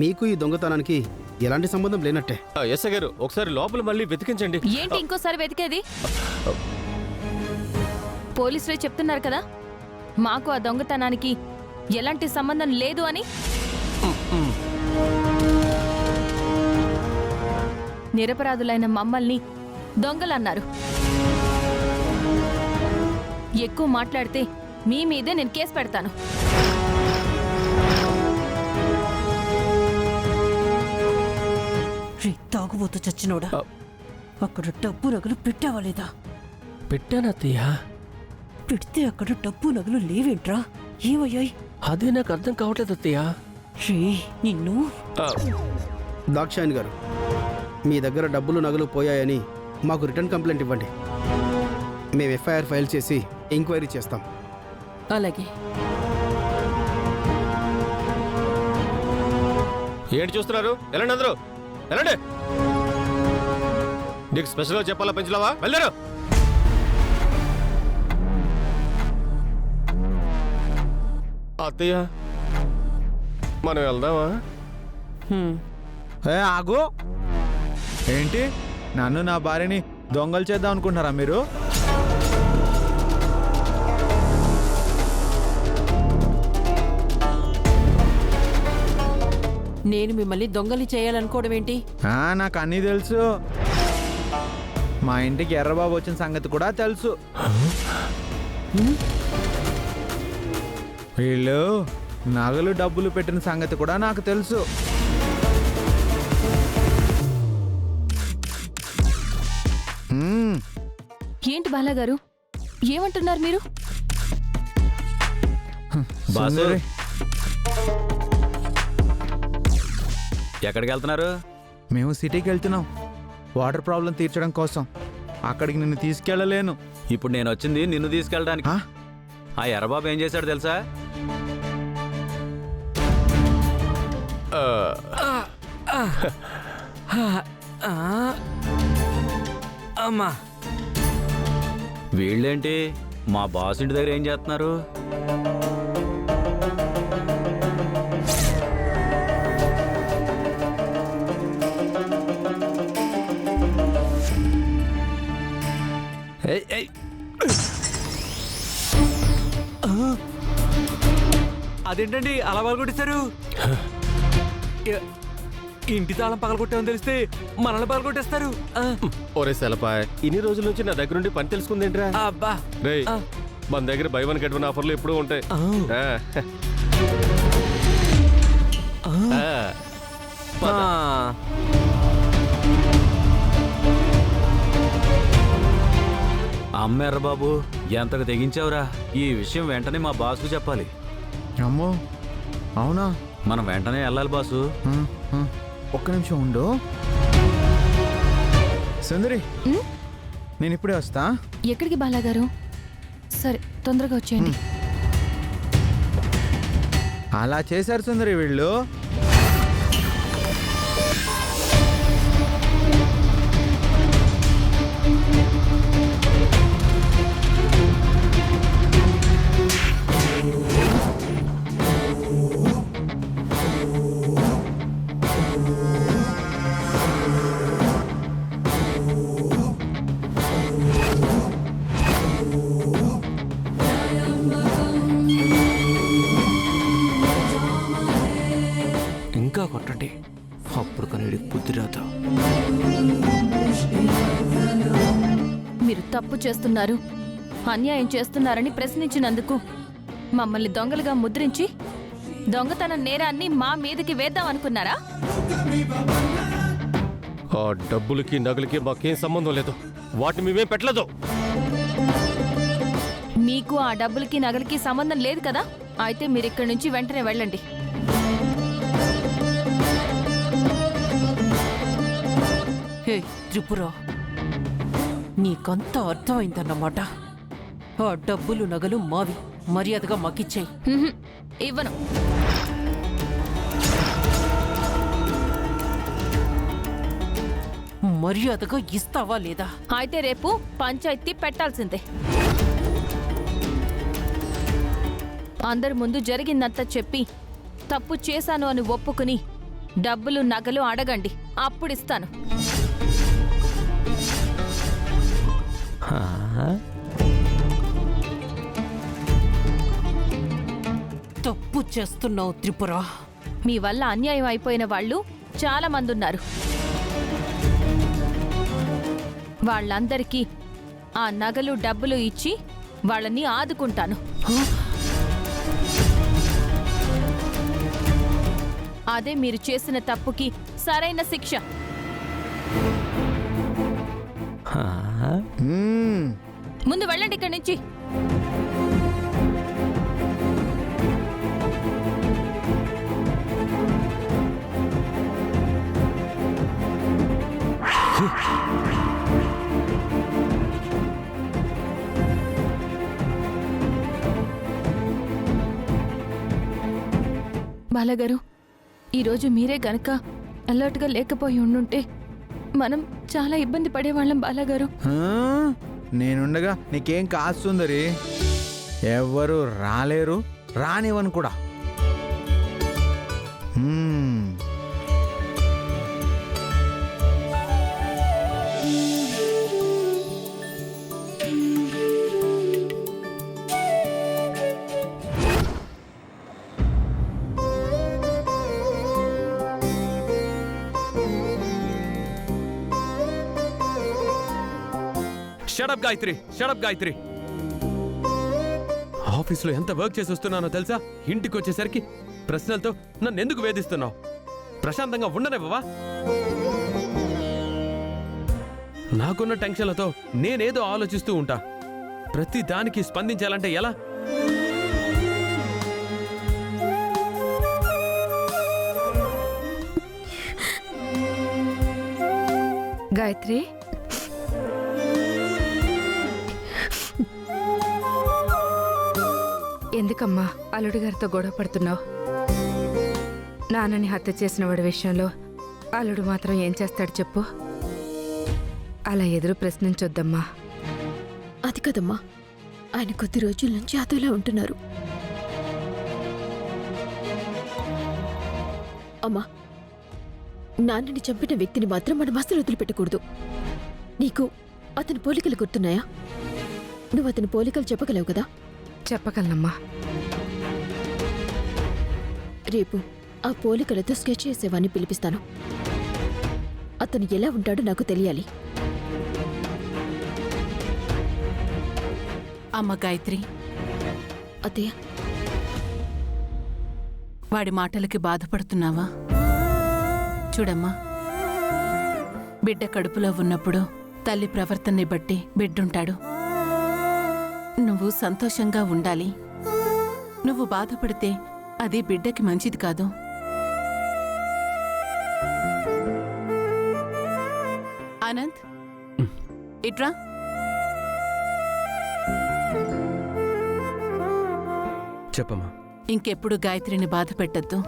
మీకు ఈ దొంగతనానికి ఎలాంటి సంబంధం లేనట్టే. ఎస్ఐ గారు ఒకసారి లోపల మళ్ళీ వెతికించండి. ఏంటి ఇంకోసారి వెతికేది? పోలీసులే చెప్తున్నారు కదా మాకు ఆ దొంగతనానికి ఎలాంటి సంబంధం లేదు అని. నిరపరాధులైన మమ్మల్ని దొంగలన్నారు. ఎక్కువ మాట్లాడితే మీ మీదే నేను కేసు పెడతాను. తాగుబోతు చచ్చినోడా, అక్కడ డబ్బు నగలు పెట్టావా లేదా? పెట్టానత్తయ్య. పెడితే అక్కడ డబ్బు నగలు లేవేంట్రా? ఏమయ్యాయి? అదే నాకు అర్థం కావట్లేదు అత్తయ్య. రే నిన్ను. దాక్షాయణి గారు, మీ దగ్గర డబ్బులు నగలు పోయాయని మాకు రిటర్న్ కంప్లైంట్ ఇవ్వండి. మేము ఎఫ్ఐఆర్ ఫైల్ చేసి ఎంక్వైరీ చేస్తాం. అలాగే. ఏంటి చూస్తున్నారు? వెళ్ళండి అందరూ వెళ్ళండి. నీకు స్పెషల్గా చెప్పాలా పెంచలావా? వెళ్ళారు. అత్తయ్య మనం వెళ్దామా? ఆగు. ఏంటి నన్ను నా భార్యని దొంగలు చేద్దాం అనుకుంటున్నారా మీరు? నేను మిమ్మల్ని దొంగలి చేయాలనుకోవడం ఏంటి? నాకు అన్నీ తెలుసు. మా ఇంటికి ఎర్రబాబు వచ్చిన సంగతి కూడా తెలుసు. వీళ్ళు నగలు డబ్బులు పెట్టిన సంగతి కూడా నాకు తెలుసు. ఏంటి బాలాగారు ఏమంటున్నారు మీరు? సుందరి, ఎక్కడికి వెళ్తున్నారు? మేము సిటీకి వెళ్తున్నాం వాటర్ ప్రాబ్లం తీర్చడం కోసం. అక్కడికి నిన్ను తీసుకెళ్ళలేను. ఇప్పుడు నేను వచ్చింది నిన్ను తీసుకెళ్ళడానికి. ఆ ఎర్రబాబు ఏం చేశాడు తెలుసా? అమ్మా, వీళ్ళేంటి మా బాస్ ఇంటి దగ్గర ఏం చేస్తున్నారు? అదేంటండి అలా పగలగొట్టేశారు? ఇంటి తాళం పగలగొట్టామని తెలిస్తే మనల్ని పగలగొట్టేస్తారు. ఒరే సెలపాయ్, ఇన్ని రోజుల నుంచి నా దగ్గర నుండి పని తెలుసుకుందేంట్రా? అబ్బా, రేయ్, మన దగ్గర బై వన్ గెట్ వన్ ఆఫర్లు ఎప్పుడూ ఉంటాయి. అమ్మ ఎర్రబాబు, ఎంతకు తెగించావురా? ఈ విషయం వెంటనే మా బాసుకు చెప్పాలి. అమ్మో అవునా? మనం వెంటనే వెళ్ళాలి బాసు. ఒక్క నిమిషం ఉండు సుందరి, నేను ఇప్పుడే వస్తా. ఎక్కడికి బాలాగారు? సరే తొందరగా వచ్చేయండి. అలా చేశారు సుందరి వీళ్ళు. ఇంకా కొట్టండి, అప్పుడు కనేడికి బుద్ధి రాదు. మీరు తప్పు చేస్తున్నారు, అన్యాయం చేస్తున్నారని ప్రశ్నించినందుకు మమ్మల్ని దొంగలుగా ముద్రించి దొంగతన నేరాన్ని మా మీదకి వేద్దాం అనుకున్నారా? ఆ డబ్బులకి నగలకి మాకేం సంబంధం లేదు. వాటిని మేమేం పెట్టలేదు. మీకు ఆ డబ్బులకి నగలకి సంబంధం లేదు కదా? అయితే మీరు ఇక్కడి నుంచి వెంటనే వెళ్ళండి. హే త్రిపుర, నీకంతా అర్థమైందన్నమాట. ఆ డబ్బులు నగలు మావి, మర్యాదగా మాకిచ్చేయి. ఇవ్వను. మర్యాదగా ఇస్తావా లేదా? అయితే రేపు పంచాయతీ పెట్టాల్సిందే. అందరి ముందు జరిగిందంతా చెప్పి తప్పు చేశాను అని ఒప్పుకుని డబ్బులు నగలు అడగండి, అప్పుడిస్తాను. తప్పు చేస్తున్నావు త్రిపుర. మీ వల్ల అన్యాయం అయిపోయిన వాళ్ళు చాలా మంది ఉన్నారు. వాళ్ళందరికీ ఆ నగలు డబ్బులు ఇచ్చి వాళ్ళని ఆదుకుంటాను. అదే మీరు చేసిన తప్పుకి సరైన శిక్ష. ముందు వెళ్ళండి ఇక్కడి నుంచి. బాలగారు, ఈరోజు మీరే గనక అలర్ట్గా లేకపోయి ఉండుంటే మనం చాలా ఇబ్బంది పడేవాళ్ళం బాలగారు. నేనుండగా నీకేం కాదు సుందరి. ఎవ్వరు రాలేరు, రానివని కూడా. Shut up Gayatri, shut up Gayatri. ఆఫీస్లో ఎంత వర్క్ చేసి వస్తున్నానో తెలుసా? ఇంటికి వచ్చేసరికి ప్రశ్నలతో నన్ను ఎందుకు వేధిస్తున్నావు? ప్రశాంతంగా ఉండనివ్వవా? నాకున్న టెన్షన్లతో నేనేదో ఆలోచిస్తూ ఉంటా. ప్రతి దానికి స్పందించాలంటే ఎలా? గాయత్రి, ఎందుకమ్మా అల్లుడి గారితో గొడవ పడుతున్నావు? నాన్నని హత్య చేసిన వాడి విషయంలో అల్లుడు మాత్రం ఏం చేస్తాడు చెప్పు? అలా ఎదురు ప్రశ్నించొద్దమ్మా. అది కదమ్మా, ఆయన కొద్ది రోజుల నుంచి అదోలా ఉంటున్నారు. అమ్మా, నాన్నని చంపిన వ్యక్తిని మాత్రం మనం అస్సలు వదిలిపెట్టకూడదు. నీకు అతని పోలికలు గుర్తున్నాయా? నువ్వు అతని పోలికలు చెప్పగలవు కదా? చెప్పగలనమ్మా. రేపు ఆ పోలికలతో స్కెచ్ చేసేవాన్ని పిలిపిస్తాను. అతను ఎలా ఉంటాడో నాకు తెలియాలి. అమ్మ గాయత్రి, అత్తయ్య, వాడి మాటలకి బాధపడుతున్నావా? చూడమ్మా, బిడ్డ కడుపులో ఉన్నప్పుడు తల్లి ప్రవర్తనని బట్టి బిడ్డుంటాడు. నువ్వు సంతోషంగా ఉండాలి. నువ్వు బాధపడితే అది బిడ్డకి మంచిది కాదు. ఆనంద్, ఇట్రా. చెప్పమ్మా. ఇంకెప్పుడు గాయత్రిని బాధ పెట్టద్దు.